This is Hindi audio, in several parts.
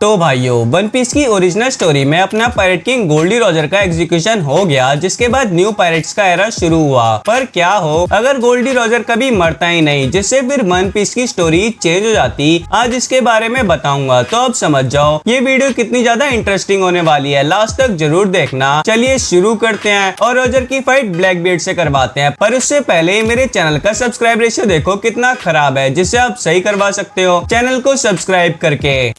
तो भाइयों, वन पीस की ओरिजिनल स्टोरी में अपना पायरेट किंग गोल्डी रॉजर का एग्जीक्यूशन हो गया, जिसके बाद न्यू पायरेट्स का एरा शुरू हुआ। पर क्या हो अगर गोल्डी रॉजर कभी मरता ही नहीं, जिससे फिर वन पीस की स्टोरी चेंज हो जाती। आज इसके बारे में बताऊंगा, तो अब समझ जाओ ये वीडियो कितनी ज्यादा इंटरेस्टिंग होने वाली है। लास्ट तक जरूर देखना। चलिए शुरू करते हैं और रॉजर की फाइट ब्लैकबीयर्ड से करवाते हैं। पर उससे पहले मेरे चैनल का सब्सक्राइब रेशियो देखो कितना खराब है, जिससे आप सही करवा सकते हो चैनल को सब्सक्राइब करके।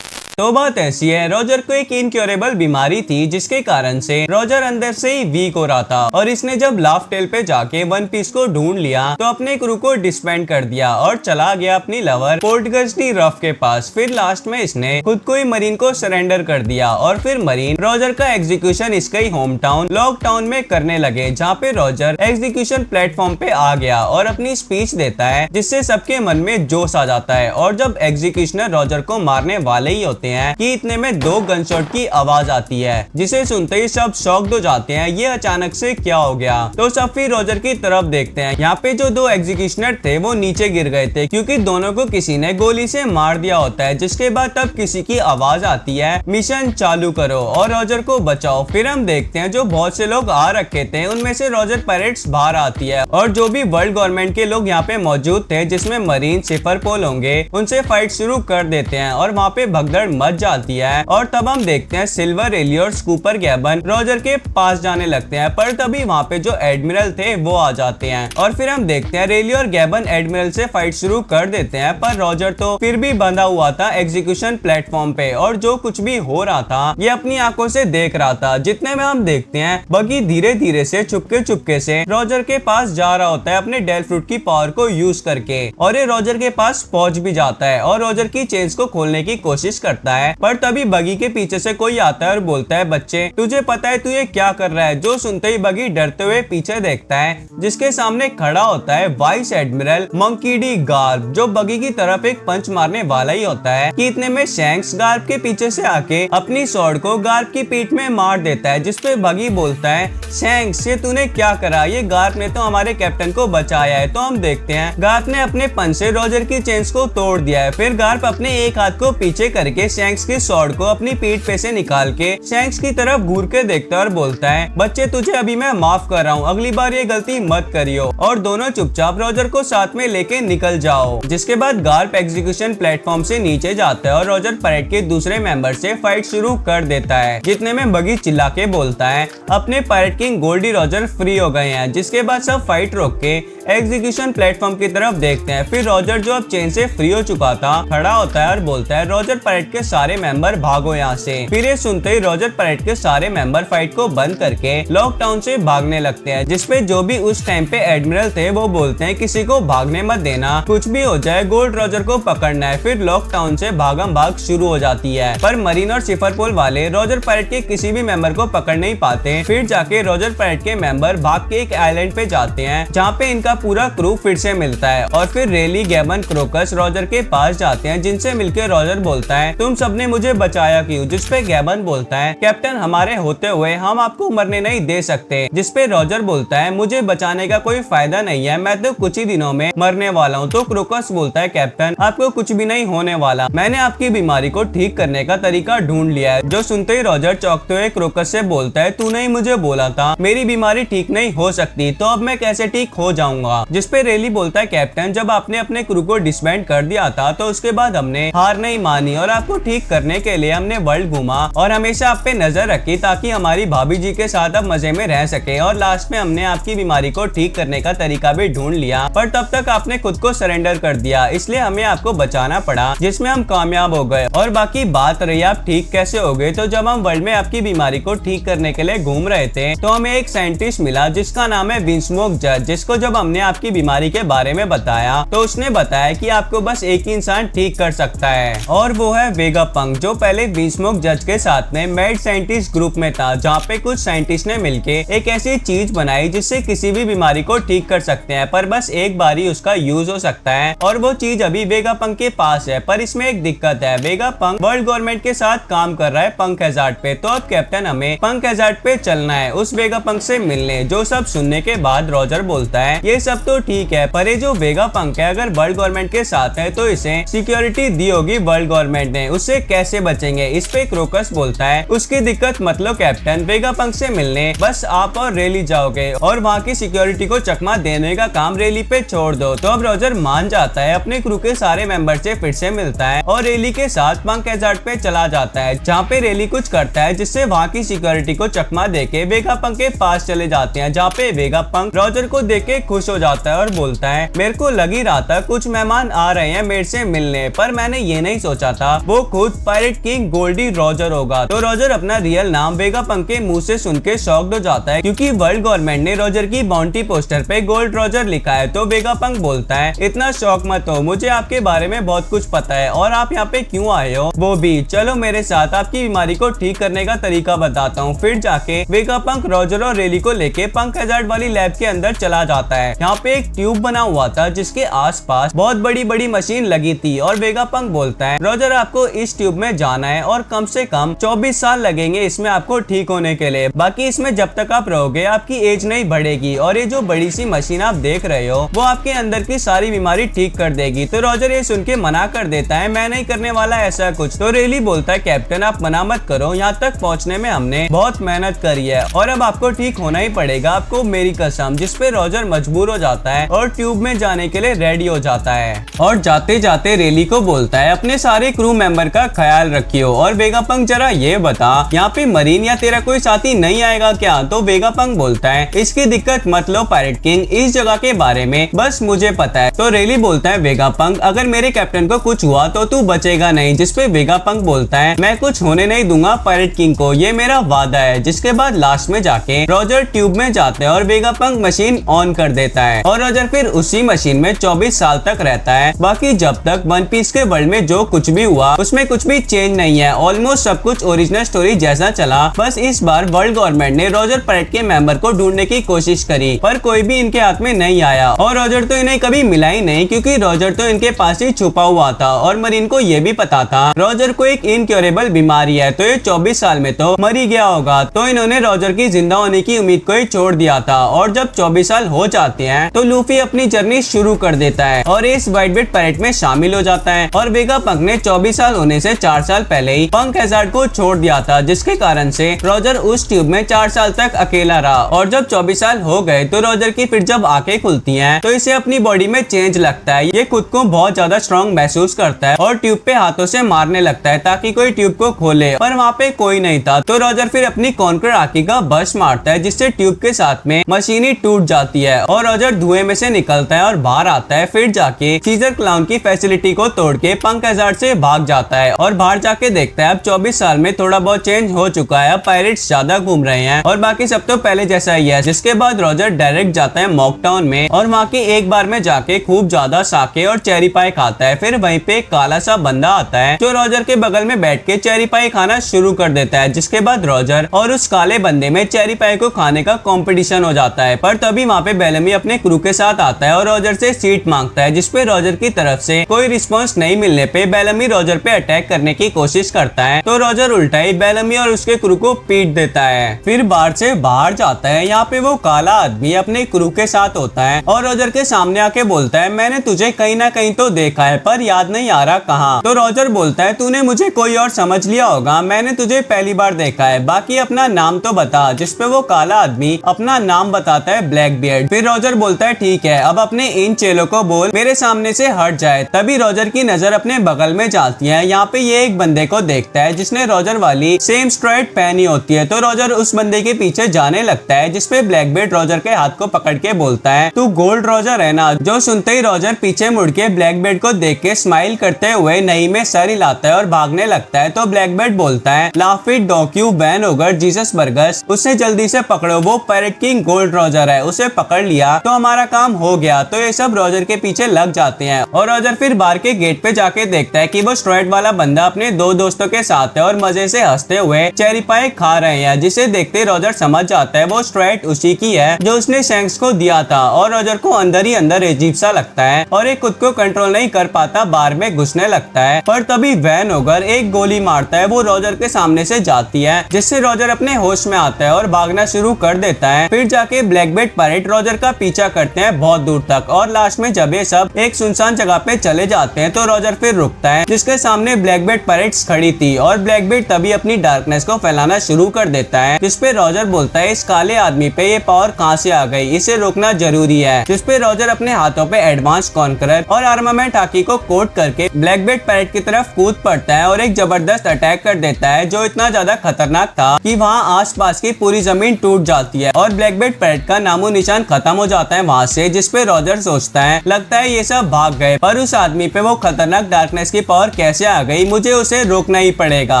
तो बात ऐसी है, रॉजर को एक इनक्योरेबल बीमारी थी, जिसके कारण से रॉजर अंदर से ही वीक हो रहा था। और इसने जब लाफ टेल पे जाके वन पीस को ढूंढ लिया, तो अपने क्रू को डिस्बैंड कर दिया और चला गया अपनी लवर पोर्टगस डी रफ के पास। फिर लास्ट में इसने खुद को ही मरीन को सरेंडर कर दिया और फिर मरीन रॉजर का एग्जीक्यूशन इसके ही होम टाउन लॉक टाउन में करने लगे, जहाँ पे रॉजर एग्जीक्यूशन प्लेटफॉर्म पे आ गया और अपनी स्पीच देता है, जिससे सबके मन में जोश आ जाता है। और जब एग्जीक्यूशनर रॉजर को मारने वाले ही होते हैं कि इतने में 2 गनशॉट की आवाज आती है, जिसे सुनते ही सब शॉक्ड हो जाते हैं। ये अचानक से क्या हो गया? तो सब फिर रॉजर की तरफ देखते हैं। यहाँ पे जो 2 एग्जीक्यूशनर थे वो नीचे गिर गए थे, क्योंकि दोनों को किसी ने गोली से मार दिया होता है। जिसके बाद तब किसी की आवाज आती है, मिशन चालू करो और रॉजर को बचाओ। फिर हम देखते हैं जो बहुत से लोग आ रखे थे, उनमें से रॉजर पायरेट्स बाहर आती है और जो भी वर्ल्ड गवर्नमेंट के लोग यहाँ पे मौजूद थे, जिसमें मरीन सिफरपोल होंगे, उनसे फाइट शुरू कर देते हैं और वहाँ पे भगदड़ मच जाती है। और तब हम देखते हैं सिल्वर रेली और स्कूपर गैबन रॉजर के पास जाने लगते हैं, पर तभी वहाँ पे जो एडमिरल थे वो आ जाते हैं। और फिर हम देखते हैं रेली और गैबन एडमिरल से फाइट शुरू कर देते हैं, पर रॉजर तो फिर भी बंधा हुआ था एग्जीक्यूशन प्लेटफॉर्म पे और जो कुछ भी हो रहा था ये अपनी आंखों से देख रहा था। जितने में हम देखते हैं बगी धीरे धीरे से चुपके से रॉजर के पास जा रहा होता है अपने डेल फ्रूट की पावर को यूज करके, और ये रॉजर के पास पहुंच भी जाता है और रॉजर की चेन्स को खोलने की कोशिश करता है। पर तभी बगी के पीछे से कोई आता है और बोलता है, बच्चे तुझे पता है तू ये क्या कर रहा है? जो सुनते ही बगी डरते हुए पीछे देखता है, जिसके सामने खड़ा होता है vice admiral monkey D garb, जो बगी की तरफ एक पंच मारने वाला ही होता है कि इतने में शैंक्स गार्ब के पीछे से आके अपनी स्वॉर्ड को गार्ब की पीठ में मार देता है। जिसपे बगी बोलता है, शैंक्स ये तूने क्या करा? ये गार्ब ने तो हमारे कैप्टन को बचाया है। तो हम देखते हैं गार्ब ने अपने पंच से रॉजर की चेन्स को तोड़ दिया है। फिर गार्ब अपने एक हाथ को पीछे करके शैंक्स की स्वॉर्ड को अपनी पीठ पे से निकाल के शैंक्स की तरफ घूर के देखता है और बोलता है, बच्चे तुझे अभी मैं माफ कर रहा हूँ, अगली बार ये गलती मत करियो। और दोनों चुपचाप रॉजर को साथ में लेके निकल जाओ। जिसके बाद गार्ब एग्जीक्यूशन प्लेटफॉर्म से नीचे जाता है और रॉजर पायरेट के दूसरे मेंबर से फाइट शुरू कर देता है। जितने में बगी चिल्ला के बोलता है, अपने pirate king Goldie Roger free हो गए हैं। जिसके बाद सब फाइट रोक के एग्जीक्यूशन प्लेटफॉर्म की तरफ देखते हैं। फिर रॉजर जो अब चेन से फ्री हो चुका था खड़ा होता है और बोलता है, रॉजर पायरेट के सारे मेंबर भागो यहाँ से। फिर ये सुनते ही रॉजर पायरेट के सारे मेंबर फाइट को बंद करके लॉकडाउन से भागने लगते हैं। जिसपे जो भी उस टाइम पे एडमिरल थे वो बोलते हैं, किसी को भागने मत देना, कुछ भी हो जाए गोल्ड रॉजर को पकड़ना है। फिर लॉकडाउन से भागम भाग शुरू हो जाती है, पर मरीन और सिफरपोल वाले रॉजर पायरेट के किसी भी मेंबर को पकड़ नहीं पाते। फिर जाके रॉजर पायरेट के मेंबर भाग के एक आइलैंड पे जाते हैं, जहाँ पे इनका पूरा क्रू फिर से मिलता है। और फिर रेली गैबन क्रोकस रॉजर के पास जाते हैं, जिनसे मिलकर रॉजर बोलता है, तुम सबने मुझे बचाया क्यों? जिसपे गैबन बोलता है, कैप्टन हमारे होते हुए हम आपको मरने नहीं दे सकते। जिसपे रॉजर बोलता है, मुझे बचाने का कोई फायदा नहीं है, मैं तो कुछ ही दिनों में मरने वाला हूँ। तो क्रोकस बोलता है, कैप्टन आपको कुछ भी नहीं होने वाला, मैंने आपकी बीमारी को ठीक करने का तरीका ढूंढ लिया है। जो सुनते ही रॉजर चौंकते हुए क्रोकस से बोलता है, तूने ही मुझे बोला था मेरी बीमारी ठीक नहीं हो सकती, तो अब मैं कैसे ठीक हो जाऊंगा? जिसपे रेली बोलता है, कैप्टन जब आपने अपने क्रू को डिसबैंड कर दिया था, तो उसके बाद हमने हार नहीं मानी और आपको ठीक करने के लिए हमने वर्ल्ड घूमा और हमेशा आप पे नजर रखी, ताकि हमारी भाभी जी के साथ अब मजे में रह सके। और लास्ट में हमने आपकी बीमारी को ठीक करने का तरीका भी ढूंढ लिया, पर तब तक आपने खुद को सरेंडर कर दिया, इसलिए हमें आपको बचाना पड़ा, जिसमें हम कामयाब हो गए। और बाकी बात रही आप ठीक कैसे हो गए, तो जब हम वर्ल्ड में आपकी बीमारी को ठीक करने के लिए घूम रहे थे, तो हमें एक साइंटिस्ट मिला जिसका नाम है विंस्मोक जज, जिसको जब हमने आपकी बीमारी के बारे में बताया, तो उसने बताया कि आपको बस एक ही इंसान ठीक कर सकता है, और वो है वेगापंक, जो पहले विंस्मोक जज के साथ में मैड साइंटिस्ट ग्रुप में था, जहाँ पे कुछ साइंटिस्ट ने मिलके एक ऐसी चीज बनाई जिससे किसी भी बीमारी को ठीक कर सकते हैं, पर बस एक बार ही उसका यूज हो सकता है। और वो चीज अभी वेगापंक के पास है, पर इसमें एक दिक्कत है, वेगापंक वर्ल्ड गवर्नमेंट के साथ काम कर रहा है पंक हैजार्ड पे। तो अब कैप्टन हमें पंक हैजार्ड पे चलना है उस वेगापंक से मिलने। जो सब सुनने के बाद रॉजर बोलता है, ये सब तो ठीक है, पर ये जो वेगापंक है अगर वर्ल्ड गवर्नमेंट के साथ है तो इसे सिक्योरिटी दी होगी वर्ल्ड गवर्नमेंट ने, उससे कैसे बचेंगे। इस पे क्रोकस बोलता है उसकी दिक्कत मत लो कैप्टन, वेगापंक से मिलने बस आप और रेली जाओगे और वहाँ की सिक्योरिटी को चकमा देने का काम रेली पे छोड़ दो। तो अब रॉजर मान जाता है, अपने क्रू के सारे मेंबर से फिर से मिलता है और रेली के साथ पंक हैजार्ड पे चला जाता है, जहाँ पे रेली कुछ करता है जिससे वहाँ की सिक्योरिटी को चकमा देके वेगापंक के पास चले जाते हैं, जहाँ पे वेगापंक रॉजर को देख के खुश हो जाता है और बोलता है मेरे को लग ही रहा था कुछ मेहमान आ रहे हैं मेरे से मिलने, पर मैंने ये नहीं सोचा था वो खुद पायरेट किंग गोल्डी रॉजर होगा। तो रॉजर अपना रियल नाम वेगापंक के मुंह से सुन के शॉक्ड हो जाता है, क्योंकि वर्ल्ड गवर्नमेंट ने रॉजर की बाउंटी पोस्टर पे गोल्ड रॉजर लिखा है। तो वेगापंक बोलता है इतना शौक मत हो, मुझे आपके बारे में बहुत कुछ पता है और आप यहाँ पे क्यों आए हो वो भी, चलो मेरे साथ आपकी बीमारी को ठीक करने का तरीका बताता हूँ। फिर जाके वेगापंक रॉजर और रेली को लेके पंक हैजार्ड वाली लैब के अंदर चला जाता है। यहाँ पे एक ट्यूब बना हुआ था जिसके आसपास बहुत बड़ी बड़ी मशीन लगी थी और वेगापंक बोलता है रॉजर आपको इस ट्यूब में जाना है और कम से कम 24 साल लगेंगे इसमें आपको ठीक होने के लिए, बाकी इसमें जब तक आप रहोगे आपकी एज नहीं बढ़ेगी और ये जो बड़ी सी मशीन आप देख रहे हो वो आपके अंदर की सारी बीमारी ठीक कर देगी। तो रॉजर ये सुन के मना कर देता है मैं नहीं करने वाला ऐसा कुछ। तो रेली बोलता है कैप्टन आप मना मत करो, यहाँ तक पहुँचने में हमने बहुत मेहनत करी है और अब आपको ठीक होना ही पड़ेगा, आपको मेरी कसम। जिसपे रॉजर मजबूर हो जाता है और ट्यूब में जाने के लिए रेडी हो जाता है और जाते जाते रेली को बोलता है अपने सारे क्रू मेंबर का ख्याल रखियो और वेगापंक जरा ये बता यहाँ पे मरीन या तेरा कोई साथी नहीं आएगा क्या। तो वेगापंक बोलता है इसकी दिक्कत मत लो पायरेट किंग, इस जगह के बारे में बस मुझे पता है। तो रेली बोलता है वेगापंक अगर मेरे कैप्टन को कुछ हुआ तो तू बचेगा नहीं। जिसपे वेगापंक बोलता है मैं कुछ होने नहीं दूंगा पायरेट किंग को, ये मेरा वादा है। जिसके बाद लास्ट में जाके रॉजर ट्यूब में जाते हैं और वेगापंक मशीन ऑन कर देता है और रॉजर फिर उसी मशीन में 24 साल तक रहता है। बाकी जब तक वन पीस के वर्ल्ड में जो कुछ भी हुआ उसमें कुछ भी चेंज नहीं है, ऑलमोस्ट सब कुछ ओरिजिनल स्टोरी जैसा चला। बस इस बार वर्ल्ड गवर्नमेंट ने रॉजर पायरेट के मेंबर को ढूंढने की कोशिश करी पर कोई भी इनके हाथ में नहीं आया और रॉजर तो इन्हें कभी मिला ही नहीं, क्योंकि रॉजर तो इनके पास ही छुपा हुआ था और मरीन को ये भी पता था रॉजर को एक इनक्योरेबल बीमारी है, तो ये 24 साल में तो मर ही गया होगा। तो इन्होंने रॉजर की जिंदा होने की उम्मीद को ही छोड़ दिया था और जब 24 साल हो जाते हैं तो लूफी अपनी जर्नी शुरू कर देता है और इस व्हाइट बिट पैरेट में शामिल हो जाता है। और वेगापंक ने 24 साल होने से 4 साल पहले ही पंक हैजार्ड को छोड़ दिया था, जिसके कारण से रॉजर उस ट्यूब में 4 साल तक अकेला रहा। और जब 24 साल हो गए तो रॉजर की फिर जब आंखें खुलती हैं तो इसे अपनी बॉडी में चेंज लगता है, ये खुद को बहुत ज्यादा स्ट्रॉन्ग महसूस करता है और ट्यूब पे हाथों से मारने लगता है ताकि कोई ट्यूब को खोले, पर वहाँ पे कोई नहीं था। तो रॉजर फिर अपनी कॉन्कर आकी का बस मारता है जिससे ट्यूब के साथ में मशीन ही टूट जाती है और रॉजर धुएं में से निकलता है और बाहर आता है। फिर जाके सीजर क्लाउन की फैसिलिटी को तोड़ के पंक हैजार्ड से भाग जाता है और बाहर जाके देखता है अब 24 साल में थोड़ा बहुत चेंज हो चुका है, अब पायरेट्स ज्यादा घूम रहे हैं और बाकी सब तो पहले जैसा ही है। जिसके बाद रॉजर डायरेक्ट जाता है मॉक टाउन में और वहाँ की एक बार में जाके खूब ज्यादा साके और चेरी पाई खाता है। फिर वहीं पे एक काला सा बंदा आता है जो रॉजर के बगल में बैठ के चेरी पाई खाना शुरू कर देता है। जिसके बाद रॉजर और उस काले बंदे में चेरी पाई को खाने का कंपटीशन हो जाता है, पर तभी वहाँ पे बेलमी अपने क्रू के साथ आता है और रॉजर से सीट मांगता है, जिसपे रॉजर की तरफ से कोई रिस्पॉन्स नहीं मिलने पे बेलमी रॉजर पे अटैक करने की कोशिश करता है। तो रॉजर उल्टा ही बेलमी और उसके क्रू को पीट देता है। फिर बार से बाहर जाता है, यहाँ पे वो काला आदमी अपने क्रू के साथ होता है और रॉजर के सामने आके बोलता है मैंने तुझे कहीं ना कहीं तो देखा है पर याद नहीं आ रहा कहाँ। तो रॉजर बोलता है तूने मुझे कोई और समझ लिया होगा, मैंने तुझे पहली बार देखा है, बाकी अपना नाम तो बता। जिसपे वो काला आदमी अपना नाम बताता है ब्लैक बियर्ड। फिर रॉजर बोलता है ठीक है, अब अपने इन चेलों को बोल मेरे सामने से हट जाए। तभी रॉजर की नजर अपने बगल में जाती है, यहाँ पे ये एक बंदे को देखता है जिसने रॉजर वाली सेम स्ट्राइट पहनी होती है। तो रॉजर उस बंदे के पीछे जाने लगता है, जिसपे ब्लैक बियर्ड रॉजर के हाथ को पकड़ के बोलता है तू गोल्ड रॉजर है ना। जो सुनते ही रॉजर पीछे मुड़ के ब्लैक बियर्ड को देख के स्माइल करते हुए नहीं में सर हिलाता है और भागने लगता है। तो ब्लैक बियर्ड बोलता है laugh it dog you ban ogre Jesus Burgess, उसे जल्दी से पकड़ो, वो पायरेट किंग गोल्ड रॉजर है, उसे पकड़ लिया तो हमारा काम हो गया। तो ये सब रॉजर के पीछे लग जाते हैं और रॉजर फिर बाहर के गेट पे जाके देखता है कि वो स्ट्राइट वाला बंदा अपने दो दोस्तों के साथ है और मजे से हंसते हुए चेरी पाई खा रहे हैं। जिसे देखते रॉजर समझ जाता है वो स्ट्राइट उसी की है जो उसने शैंक्स को दिया था और रॉजर को अंदर ही अंदर अजीब सा लगता है और एक खुद को कंट्रोल नहीं कर पाता, बार में घुसने लगता है। पर तभी वैन ओगर एक गोली मारता है, वो रॉजर के सामने से जाती है, जिससे रॉजर अपने होश में आता है और भागना शुरू कर देता है। फिर जाके ब्लैक बियर्ड पायरेट रॉजर का पीछा करते हैं बहुत दूर तक और लास्ट में जब ये सब एक सुनसान जगह पे चले जाते हैं तो रॉजर फिर रुकता है, जिसके सामने सामने ब्लैकबीट पायरेट्स खड़ी थी और ब्लैकबीट तभी अपनी डार्कनेस को फैलाना शुरू कर देता है, जिसपे रॉजर बोलता है इस काले आदमी पे ये पावर कहाँ से आ गई, इसे रोकना जरूरी है। जिसपे रॉजर अपने हाथों पे एडवांस कॉन्करर और आर्मामेंट हाकी को कोट करके ब्लैकबीट पैरेट की तरफ कूद पड़ता है और एक जबरदस्त अटैक कर देता है जो इतना ज्यादा खतरनाक था कि वहाँ आसपास की पूरी जमीन टूट जाती है और ब्लैकबीट पैरेट का नामो निशान खत्म हो जाता है वहाँ से। जिसपे रॉजर सोचता है लगता है ये सब भाग गए, पर उस आदमी पे वो खतरनाक डार्कनेस की पावर कैसे आ गई, मुझे उसे रोकना ही पड़ेगा।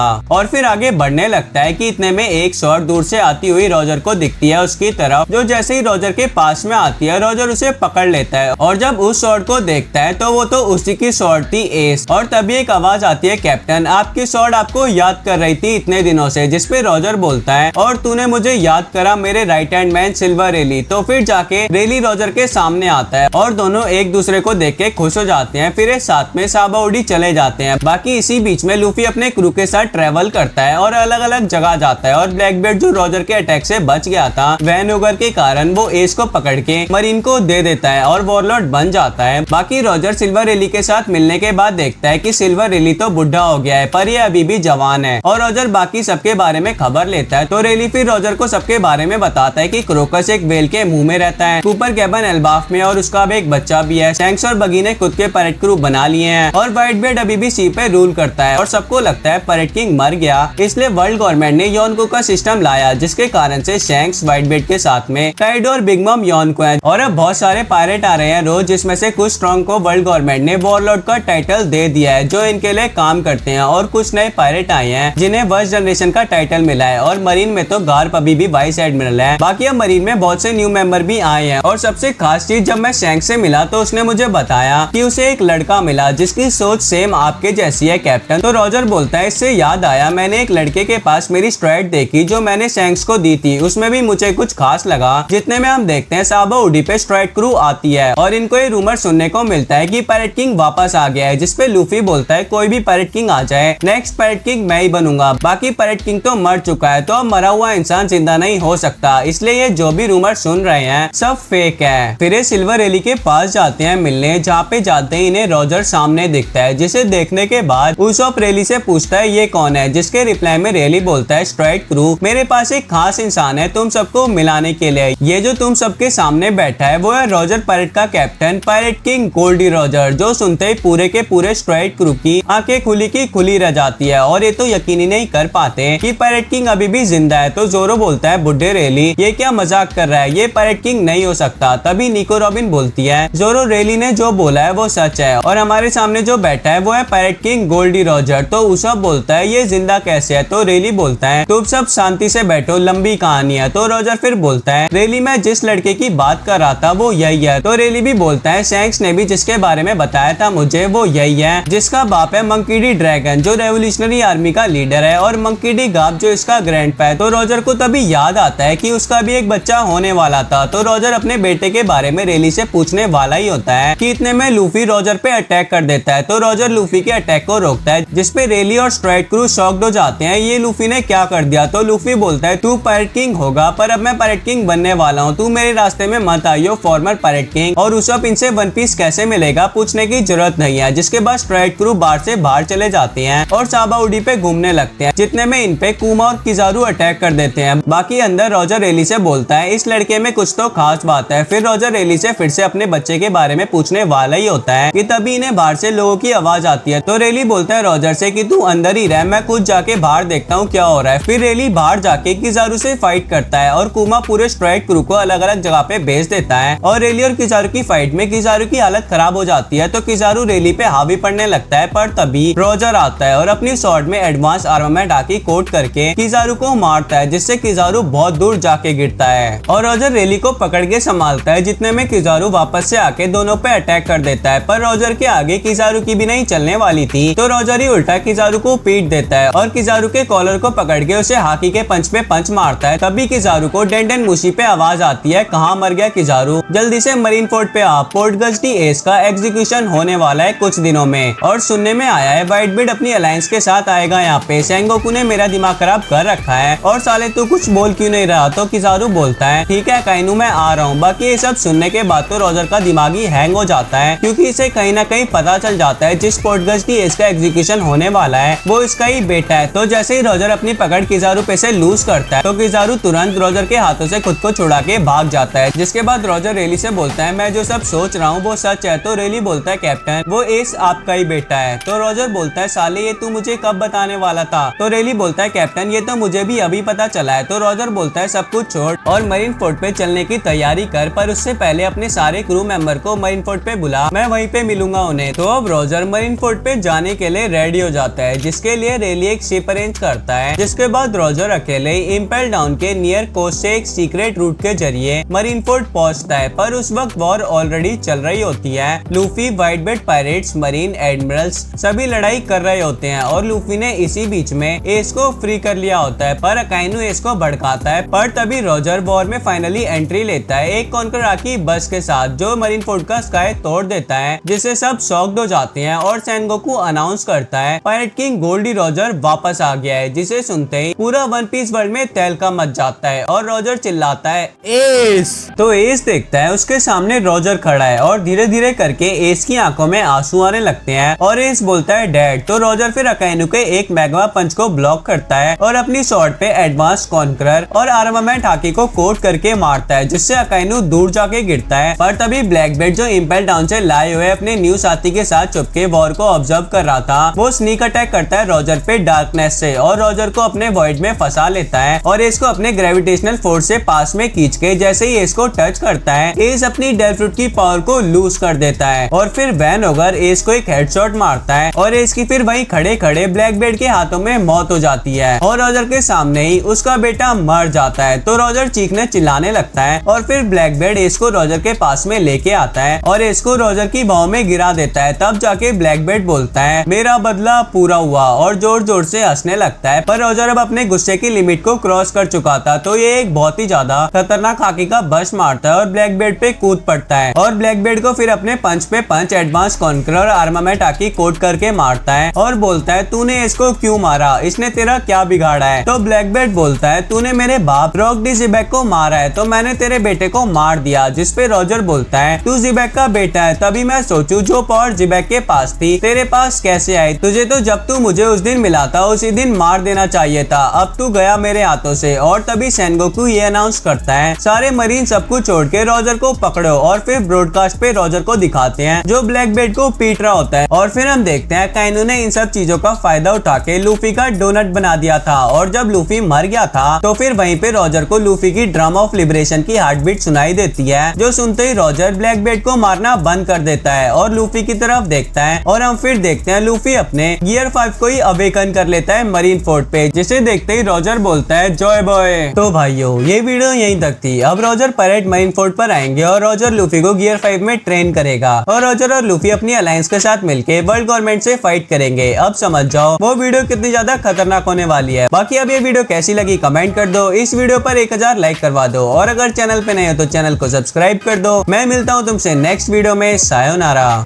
और फिर आगे बढ़ने लगता है कि इतने में एक स्वॉर्ड दूर से आती हुई रॉजर को दिखती है उसकी तरफ, जो जैसे ही रॉजर के पास में आती है रॉजर उसे पकड़ लेता है और जब उस स्वॉर्ड को देखता है तो वो तो उसी की स्वॉर्ड थी, एस। और तभी एक आवाज आती है कैप्टन आपकी स्वॉर्ड आपको याद कर रही थी इतने दिनों से। जिसपे रॉजर बोलता है और तूने मुझे याद करा मेरे राइट हैंड मैन सिल्वर रेली। तो फिर जाके रेली रॉजर के सामने आता है और दोनों एक दूसरे को देख के खुश हो जाते हैं, फिर साथ में साबाउडी चले जाते हैं। बाकी इसी बीच में लूफी अपने क्रू के साथ ट्रेवल करता है और अलग अलग जगह जाता है और ब्लैकबीट जो रॉजर के अटैक से बच गया था वैनओवर के कारण वो एस को पकड़ के मरीन को दे देता है और वॉरलॉर्ड बन जाता है। बाकी रॉजर सिल्वर रेली के साथ मिलने के बाद देखता है कि सिल्वर रेली तो बुढ़ा हो गया है पर ये अभी भी जवान है और रॉजर बाकी सबके बारे में खबर लेता है। तो रेली फिर रॉजर को सबके बारे में बताता है कि क्रोकस एक वेल के मुंह में रहता है, कूपर कैबन एल्बाफ में और उसका अब एक बच्चा भी है, शैंक्स और बगी ने खुद के पैरेट क्रू बना लिए हैं और व्हाइटबीड अभी भी सी पे रूल करता है और सबको लगता है पैरेट किंग मर गया। इसलिए वर्ल्ड गवर्नमेंट ने योनको का सिस्टम लाया जिसके कारण से शैंक्स व्हाइटबीड के साथ में काइडो और बिग मम योनको है और अब बहुत सारे पायरेट आ रहे हैं रोज, जिसमें से कुछ स्ट्रॉन्ग को वर्ल्ड गवर्नमेंट ने वॉरलॉर्ड का टाइटल दे दिया है जो इनके लिए काम करते हैं और कुछ नए पायरेट आए हैं जिन्हें वर्स्ट जनरेशन का टाइटल मिला है और मरीन में तो गार्प अभी भी वाइस एडमिरल है। बाकी अब मरीन में बहुत से न्यू मेंबर भी आए हैं और सबसे खास चीज जब मैं शैंक्स से मिला तो उसने मुझे बताया कि उसे एक लड़का मिला जिसकी सोच सेम आपके जैसी है कैप्टन। तो रॉजर बोलता है इससे याद आया मैंने एक लड़के के पास मेरी स्ट्रैट देखी जो मैंने शैंक्स को दी थी, उसमें भी मुझे कुछ खास लगा। जितने में हम देखते हैं साबाउडी पे स्ट्रैट क्रू आती है और इनको ये रूमर सुनने को मिलता है कि पैरेट किंग वापस आ गया है। जिसपे लूफी बोलता है कोई भी पैरेट किंग आ जाए नेक्स्ट पैरेट किंग मैं ही बनूंगा, बाकी पैरेट किंग तो मर चुका है तो अब मरा हुआ इंसान जिंदा नहीं हो सकता, इसलिए ये जो भी रूमर सुन रहे हैं सब फेक है। फिर ये सिल्वर रेली के पास जाते हैं मिलने, जहाँ पे जाते ही इन्हें रॉजर सामने दिखता है जिसे देखने के बाद उसॉप रेली से पूछता है ये कौन है, जिसके रिप्लाई में रेली बोलता है स्ट्राइट क्रू मेरे पास एक खास इंसान है तुम सबको मिलाने के लिए, ये जो तुम सबके सामने बैठा है वो है रॉजर पैरेट का captain pirate king Goldie Roger. जो सुनते ही पूरे के पूरे स्ट्राइट क्रू की आंखें खुली की खुली रह जाती है और ये तो यकीन ही नहीं कर पाते कि पैरेट किंग अभी भी जिंदा है। तो जोरो बोलता है बुड्ढे रेली ये क्या मजाक कर रहा है, ये पैरेट किंग नहीं हो सकता। तभी निको रॉबिन बोलती है जोरो रेली ने जो बोला है वो सच है और हमारे सामने जो बैठा है वो है पैरेट किंग गोल्डी रॉजर। तो उसब बोलता है ये जिंदा कैसे है, तो रेली बोलता है तुम सब शांति से बैठो लंबी कहानी है। तो रॉजर फिर बोलता है रेली मैं जिस लड़के की बात कर रहा था वो यही है। तो रेली भी बोलता है शैंक्स ने भी जिसके बारे में बताया था मुझे वो यही है, जिसका बाप है मंकी डी ड्रैगन जो रेवोल्यूशनरी आर्मी का लीडर है और मंकी डी गाप जो इसका ग्रैंडपा है। तो रॉजर को तभी याद आता है कि उसका भी एक बच्चा होने वाला था। तो रॉजर अपने बेटे के बारे में रेली से पूछने वाला ही होता है कि इतने में लूफी रॉजर पे अटैक कर देता है। तो रॉजर लूफी के अटैक को रोकता है जिसपे रेली और स्ट्राइट क्रू शॉक्ड हो जाते हैं ये लूफी ने क्या कर दिया। तो लूफी बोलता है तू पैरेट किंग होगा पर अब मैं पैरेट किंग बनने वाला हूँ, तू मेरे रास्ते में मत आइयो फॉर्मर पैरेट किंग। और उसब इनसे वन पीस कैसे मिलेगा पूछने की जरूरत नहीं है। जिसके बाद स्ट्राइट क्रू बार से बाहर चले जाते हैं और साबाउडी पे घूमने लगते हैं, जितने में इन पे कुमा और किजारू अटैक कर देते हैं। बाकी अंदर रॉजर रेली से बोलता है इस लड़के में कुछ तो खास बात है। फिर रॉजर रेली से फिर से अपने बच्चे के बारे में पूछने वाला ही होता है कि तभी इन्हें बाहर से लोगों की आवाज आती है। तो रेली बोलता है रॉजर से कि तू अंदर ही रह, मैं खुद जाके बाहर देखता हूँ क्या हो रहा है। फिर रेली बाहर जाके किजारू से फाइट करता है और कुमा पूरे स्ट्राइट क्रू को अलग अलग जगह पे भेज देता है और रेली और किजारू की फाइट में किजारू की हालत खराब हो जाती है। तो किजारू रेली पे हावी पड़ने लगता है पर तभी रॉजर आता है और अपनी स्वॉर्ड में एडवांस आर्मामेंट आकी कोट करके किजारू को मारता है जिससे किजारू बहुत दूर जाके गिरता है और रॉजर रेली को पकड़ के संभालता है। जितने में किजारू वापस से आके दोनों पे अटैक कर देता है पर रॉजर के आगे किजारू की भी नहीं चलने वाली थी। तो रॉजर ही उल्टा किजारू को पीट देता है और किजारू के कॉलर को पकड़ के उसे हाकी के पंच पे पंच मारता है। तभी किजारू को डेंडन मुशी पे आवाज आती है कहाँ मर गया किजारू, जल्दी से मरीन फोर्ट पे आ, पोर्ट गस्टी एस का एग्जीक्यूशन होने वाला है कुछ दिनों में। और सुनने में आया है व्हाइटबीड अपनी अलायंस के साथ आएगा यहाँ पे, सेंगोकू ने मेरा दिमाग खराब कर रखा है और साले तू कुछ बोल क्यों नहीं रहा। तो किजारू बोलता है ठीक है काइनू मैं आ रहा हूँ। बाकी ये सब सुनने के बाद तो रॉजर का दिमाग ही हैंग हो जाता है क्योंकि इसे कहीं ना कहीं पता चल जाता है जिस पोर्ट गस्टी इसका एग्जीक्यूशन होने वाला है वो इसका ही बेटा है। तो जैसे ही रॉजर अपनी पकड़ किजारू पे से लूज करता है तो किजारू तुरंत रॉजर के हाथों से खुद को छुड़ा के भाग जाता है। जिसके बाद रॉजर रेली से बोलता है मैं जो सब सोच रहा हूँ वो सच है। तो रेली बोलता है कैप्टन वो एस आपका ही बेटा है। तो रॉजर बोलता है साले ये तू मुझे कब बताने वाला था। तो रेली बोलता है कैप्टन ये तो मुझे भी अभी पता चला है। तो रॉजर बोलता है सब कुछ छोड़ और मरीन फोर्ट पे चलने की तैयारी कर, पर उससे पहले अपने सारे क्रू मेंबर को मरीन फोर्ट पे बुला, मैं वहीं पे मिलूंगा उन्हें। तो अब रॉजर मरीन फोर्ट पे जाने के लिए रेडी हो जाता है जिसके लिए रेली एक शिप अरेंज करता है। जिसके बाद रॉजर अकेले इम्पेल डाउन के नियर कोस्ट से एक सीक्रेट रूट के जरिए मरीन फोर्ट पहुंचता है। पर उस वक्त वॉर ऑलरेडी चल रही होती है। लूफी, व्हाइट बेट पायरेट्स, मरीन एडमिरल्स सभी लड़ाई कर रहे होते हैं और लूफी ने इसी बीच में एस को फ्री कर लिया होता है। पर अकाइनू एस को भड़काता है। पर तभी रॉजर वॉर में फाइनली एंट्री लेता है एक कॉन्कराकी बस के साथ जो मरीन फोर्ट का स्काई तोड़ देता है, जिससे सब शॉक्ड हो जाते हैं और सेनगोकू अनाउंस करता है पायरेट किंग गोल्डी रॉजर वापस आ गया है। जिसे सुनते ही पूरा वन पीस वर्ल्ड में तहलका मच जाता है और रॉजर चिल्लाता है एस। तो एस देखता है उसके सामने रॉजर खड़ा है और धीरे धीरे करके एस की आंखों में आंसू आने लगते हैं और एस बोलता है डैड। तो रॉजर फिर अकाइनू के एक मैग्मा पंच को ब्लॉक करता है और अपनी स्वॉर्ड पे एडवांस कॉन्करर और आर्मामेंट हाकी को कोट करके मारता है जिससे अकाइनू दूर जाके गिरता है। पर तभी ब्लैक बेल्ट जो इम्पेल डाउन से लाए हुए अपने न्यू साथी के साथ चुपके वॉर को ऑब्जर्व कर रहा था वो स्नीक अटैक करता है रॉजर पे डार्कनेस से और रॉजर को अपने वॉइड में फंसा लेता है और एस को अपने ग्रेविटेशनल फोर्स से पास में खींच के जैसे ही एस को टच करता है एस अपनी डेल फ्रूट की पावर को लूज कर देता है और फिर वैन ओगर एस को एक हेडशॉट मारता है और एस की फिर वहीं खड़े खड़े ब्लैक बेल्ट के हाथों में मौत हो जाती है और रॉजर के सामने ही उसका बेटा मर जाता है। तो रॉजर चीखने चिल्लाने लगता है और फिर ब्लैक बेल्ट एस को रॉजर के पास में लेके आता है और एस को रॉजर की बाहों में गिरा देता है। तब जाके ब्लैक बेल्ट बोलता है मेरा बदला पूरा हुआ और जोर जोर से हंसने लगता है। पर रॉजर अब अपने गुस्से की लिमिट को क्रॉस कर चुका था तो ये एक बहुत ही ज्यादा खतरनाक हाकी का बस्ट मारता है और ब्लैक बेल्ट पे कूद पड़ता है और ब्लैक बेल्ट को फिर अपने पंच पे पंच एडवांस कॉन्करर और आर्मामेंट हाकी कोट करके मारता है और बोलता है तूने इसको क्यों मारा, इसने तेरा क्या बिगाड़ा है। तो ब्लैक बेल्ट बोलता है तूने मेरे बाप रॉक डी जिबेक को मारा है तो मैंने तेरे बेटे को मार दिया। जिसपे रॉजर बोलता है तू जिबेक का बेटा है तभी मैं सोचूं जो पावर जिबेक के पास थी तेरे पास कैसे आई। तुझे तो जब तू मुझे उस दिन मिला था उसी दिन मार देना चाहिए था, अब तू गया मेरे हाथों से। और तभी सेनगोकू ये अनाउंस करता है सारे मरीन सबको छोड़ के रॉजर को पकड़ो और फिर ब्रॉडकास्ट पे रॉजर को दिखाते हैं जो ब्लैक बेल्ट को पीट रहा होता है और फिर हम देखते हैं काइनू ने इन सब चीजों का फायदा उठा के लूफी का डोनट बना दिया था और जब लूफी मर गया था तो फिर वहीं पे रॉजर को लूफी की ड्रम ऑफ लिबरेशन की हार्ट बीट सुनाई देती है जो सुनते ही रॉजर ब्लैक बेल्ट को मारना बंद कर देता है और लूफी की तरफ देखता है और हम फिर देखते हैं लूफी अपने गियर 5 को ही अवेकन कर लेता है मरीन फोर्ट पे जिसे देखते ही रॉजर बोलता है जॉय बॉय। तो भाइयों ये वीडियो यहीं तक थी। अब रॉजर पैरेट मरीन फोर्ट पर आएंगे और रॉजर लूफी को गियर 5 में ट्रेन करेगा और रॉजर और लूफी अपनी अलायंस के साथ मिलके वर्ल्ड गवर्नमेंट से फाइट करेंगे। अब समझ जाओ वो वीडियो कितनी ज्यादा खतरनाक होने वाली है। बाकी अब ये वीडियो कैसी लगी कमेंट कर दो, इस वीडियो पर 1000 लाइक करवा दो और अगर चैनल पे नए हो तो चैनल को सब्सक्राइब कर दो। मैं मिलता हूँ तुमसे नेक्स्ट वीडियो में। सायोनारा।